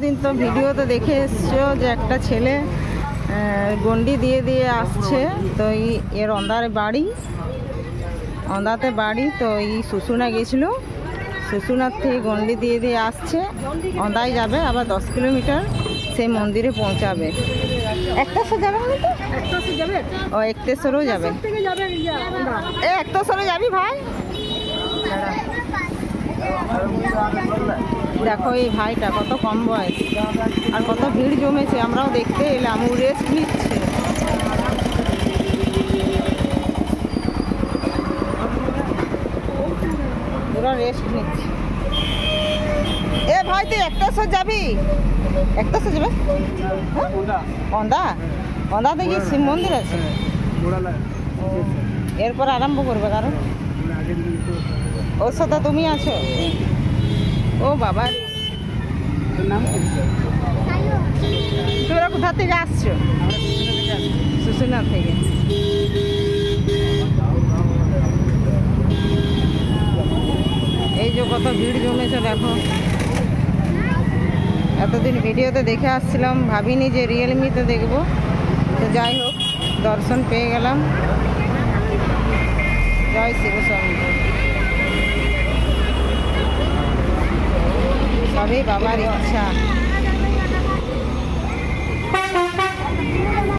দিন তো ভিডিওতে দেখে এসছো যে একটা ছেলে গন্ডি দিয়ে দিয়ে আসছে। তো এর অন্ধারে বাড়ি, অন্ধাতে বাড়ি। তো এই শুশুনা গেছিল, শুশুনার থেকে গন্ডি দিয়ে দিয়ে আসছে, অন্ধায় যাবে, আবার 10 কিলোমিটার সেই মন্দিরে পৌঁছাবে। একটাশো যাবে না তো? ও একটেশ্বরও যাবে। এ একটেশ্বরে যাবি ভাই? দেখো এই ভাইটা কত কম বয়স আর কত ভিড় জমেছে। আমরাও দেখতে এলাম, ও রেস্ট নিচ্ছে। ওরা রেস্ট নিচ্ছে। এ ভাই তুই একটাশো যাবি? একটাশো যাবে? অন্দা অন্দাতে কি শিব মন্দির আছে? এরপর আরম্ভ করবে কারণ ওর সাথে তুমি আছো। ও বাবা, তোমরা কোথা থেকে আসছো? শুশুনা থেকে। এই যে কত ভিড় জমেছে দেখো। এতদিন ভিডিওতে দেখে আসছিলাম, ভাবিনি যে রিয়েলমিতে দেখবো। তো যাই হোক, দর্শন পেয়ে গেলাম। জয় শিবশম্ভু। সবই বাবার ইচ্ছা।